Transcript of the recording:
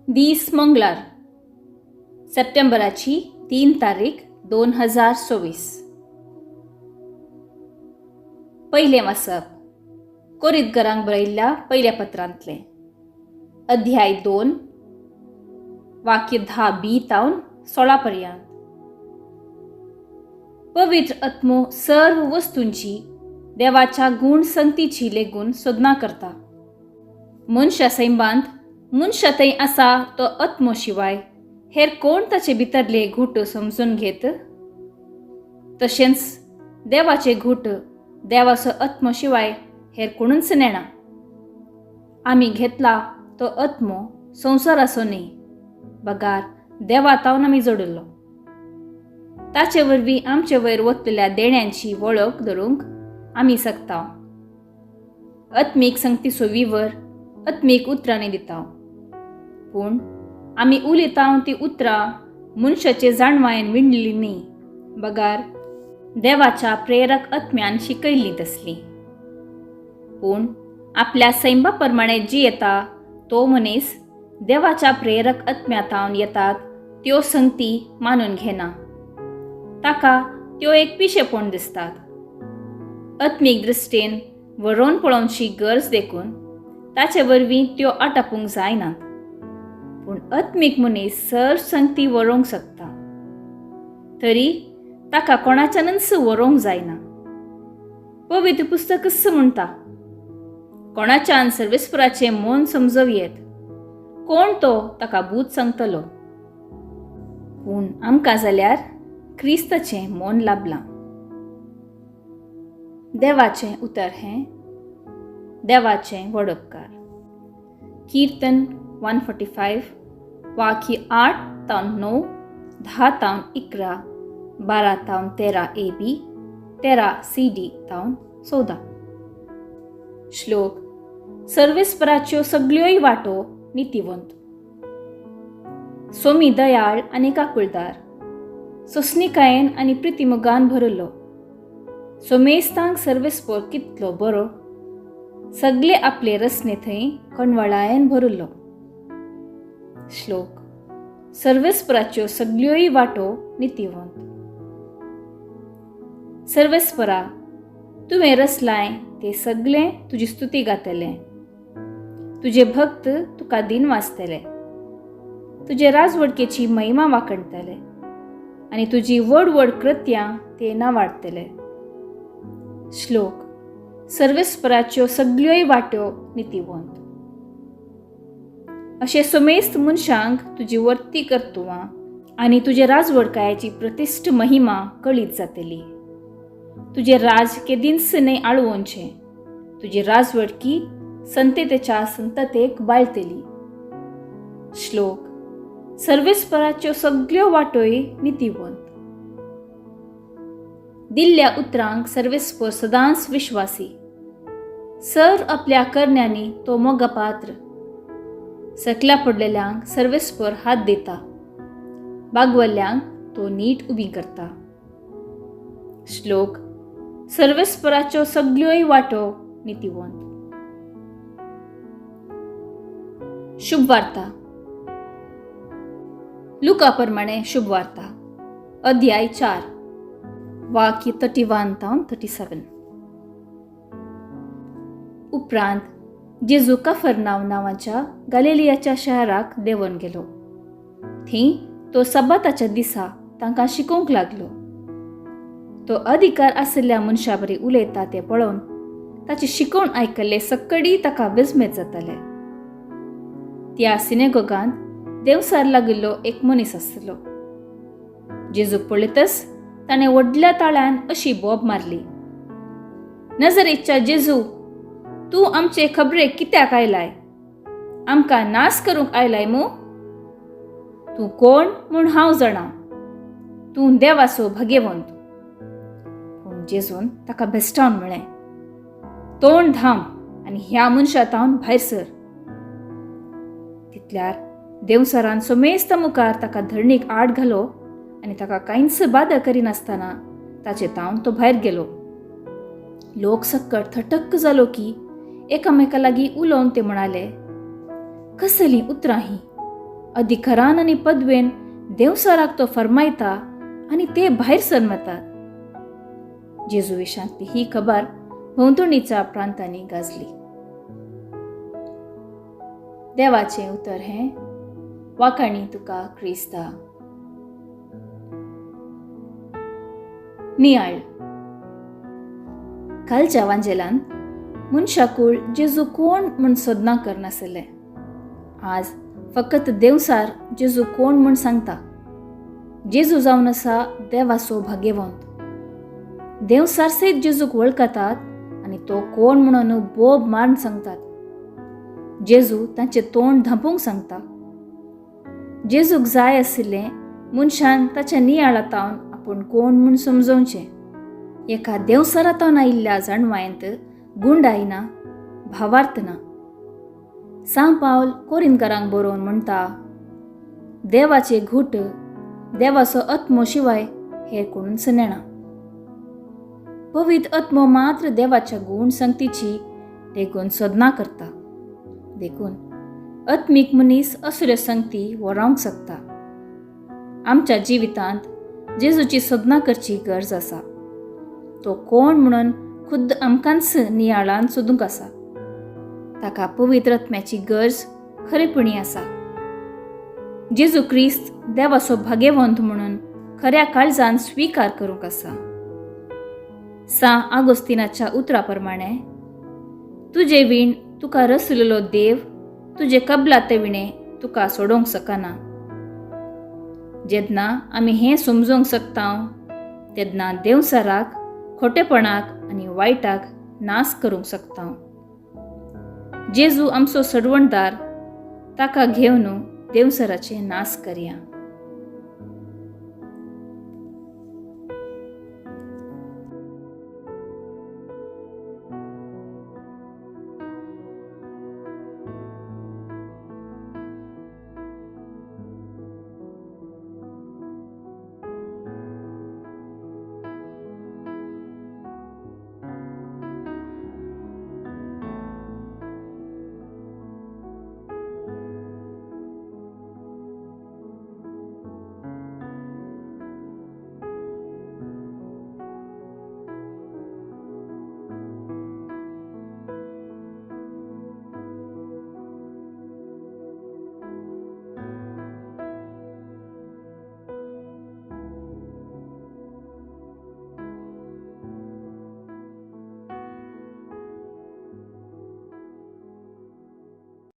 दीस मंगळार सप्टेंबराची 3 तारीख 2024. पहिले वाचप कोरिंथकरांक बरयल्ल्या पयल्या पत्रांतले अध्याय 2 वाक्य 10b तावन 16 पर्यंत. पवित्र आत्मो सर्व वस्तूंची देवाच्या गुण संगतीची लेगून सोदना करता. मनशा सैंबांत मनशा थंय आसा तो आत्मो शिवाय हेर कोण ताचे भितरले घुट समजून घेत? तशेंच देवाचे घुट देवाचो आत्मो शिवाय हेर कोणूच नेना. आमी घेतला तो आत्मो संवसाराचो न्ही, बगार देवा तावन आमी जोडिल्लो. ताचे वरवीं आमचे वयर वतलेल्या देण्यांची वळख धरूंक आमी सकता. आत्मीक संगतीचो विवर आत्मीक उतरांनी दिता, पूण आमी उलयता ती उतरां मनशाचे जाणवायेन विणलेली न्ही, बगार देवाच्या प्रेरक आत्म्यान शिकयल्ली तसली. पूण आपल्या सैंबा प्रमाणे जी येता तो मनीस देवाच्या प्रेरक आत्म्यातावन येतात त्यो संगती मानून घेना. ताका त्यो एक पिशेपण दिसतात. आत्मीक दृश्टेन वरोवन पळोवची गरज देखून ताचे वरवीं त्यो आटापूंक जायनात. पूण आत्मीक मनीस सर संगती वरोवंक शकता, तरी ताका कोणाच्यानच वरोवंक जायना. पवित्र पुस्तक म्हणटा, कोणाच्यान सर्वेस्पराचें मन समजवयेत, कोण तो ताका भूत सांगतलो. पूण आमकां जाल्यार क्रिस्ताचें मन लाभलां. देवाचें उतर हें देवाचें व्हड उपकार. कीर्तन 145 वाक्य 8 तावन 9, 10 तावन 11, 12 तावन 13 AB, 13 CD तावन 14. श्लोक सर्वेस्पराच्यो सगळ्योय वाटो नितीवंत. सोमी दयाळ आनी काकुळदार, सोसणिकायेन आनी प्रितिमोगान भरलो. सोमेस्तांक सर्वेस्पर कितलो बरो, सगळे आपले रसने थंय कणवळायेन भरलो. श्लोक सर्वेस्पराच्यो सगळ्योय वाटो नितीवंत. सर्वेस्परा, तुवें रचलाय ते सगळे तुजी स्तुती गातले. तुजे भक्त तुका दिन वाचतले. तुजे राजवडकेची महिमा वाखणतले आनी तुजी व्हड व्हड कृत्यां ते नावाडतले. श्लोक सर्वेस्पराच्यो सगळ्योय वाट्यो नितीवंत. अशे सोमेस्त मनशांक तुजी वर्ती कर्तुवां आनी तुजे राजवडकायाची प्रतिश्ठ महिमा कळीत जातली. तुजे राज केदींच न्हय आळवोवचें. तुजी राजवडकी संततेच्या संततेक बाळतली. श्लोक सर्वेस्पराच्यो सगळ्यो वाटोय नितीवंत. दिल्ल्या उतरांक सर्वेस्पर सदांच विश्वासी. सर आपल्या करण्यांनी तो मोगपात्र. सकल्या पडलेल्यांक सर्वेस्पर हात दिता. बागवल्ल्यांक तो नीट उबी करता. श्लोक सर्वेस्पराच्यो सगळ्योय वाटो नितीवंत. शुभ वार्ता. लुका प्रमाणे शुभ वार्ता अध्याय 4 वाक्य 31 तावन 37. उपरांत जेजू कफरनाव नावाच्या गलिलियाच्या शहराक देंवन गेलो. थंय तो सब्बाताच्या दिसा तांकां शिकोवंक लागलो. तो अधिकार आशिल्ल्या मनशा बरी उलयता ते पळोवन ताची शिकवण आयकल्ले सक्कडी ताका विस्मेत जाताले. त्या सिनेगोगांत देवसार लागिल्लो एक मनीस आसलो. जेजूक पळयतच ताणें व्हडल्या ताळ्यान अशी बोब मारली, नजरेच्या जेजू, तूं आमचे खबरेक कित्याक आयलाय? आमकां नास करूंक आयलाय मू? तूं कोण म्हूण हांव जाणा. तूं देवाचो भाग्यवंत. पूण जेजून ताका भेस्टावन म्हळें, तोंड धाम आनी ह्या मनशातावन भायर सर. तितल्यार देवसरान सोमेस्त मुखार ताका धरणीक आड घालो आनी ताका कांयच बादा करिनासतना ताचे तावन तो भायर गेलो. लोक सक्कट थटक्क जालो की एकामेका लागीं उलोवन ते म्हणाले, कसली उतरां ही? अधिकारान आनी पदवेन देवसराक तो फरमायता आनी ते भायर सरमतात। जेजू विशांतली ही खबर भोंवतणीच्या प्रांतांनी गाजली। देवाचें उतर हें, वाखाणी तुका क्रिस्ता। नियाळ। कालच्या वांजेलांत मनशाकूळ जेजू कोण म्हूण सोदना करनासले। आज फकत देवसार जेजू कोण म्हूण सांगता। जेजू जावन आसा देवाचो भाग्यवंत। देवसार सयत जेजूक वळखतात आनी तो कोण म्हणून बोब मारून सांगतात। जेजू तांचें तोंड धांपूंक सांगता। जेजूक जाय आशिल्लें मनशान ताच्या नियाळांतावन आपूण कोण म्हूण समजोवचें। एका देवसारांतावन आयिल्ल्या जाणवायेंत गुंडाय ना, भावार्थ ना। सांव पावल कोरिंथकारांक बरोवन म्हणटा, देवाचे घुट देवाचो आत्मो शिवाय हेर कोणूच नेना। पवित्र आत्मो मात्र देवाच्या गूण संगतीची देखून सोदना करता। देखून आत्मीक मनीस असल्यो संगती वरावंक शकता। आमच्या जिवितांत जेजूची सोदना करची गरज आसा। तो कोण म्हणून खुद्द आमकांच नियाळान सोदूंक आसा। ताका पवित्र आत्म्याची गरज खरेपणी आसा। जेजू क्रिस्त देवाचो भाग्यवंत म्हणून खऱ्या काळजान स्वीकार करूंक आसा। सांत आगोस्तिनाच्या उतरा प्रमाणे, तुजे विण तुका रचलेलो देव तुजे कबलाते विणे तुका सोडोवंक शकना। जेन्ना आमी हें समजोवंक शकता तेन्ना देवसाराक, खोटेपणाक आनी वायटाक नास करूंक शकता। जेजू आमचो सडवणदार, ताका घेवन देवसराचें नास करया।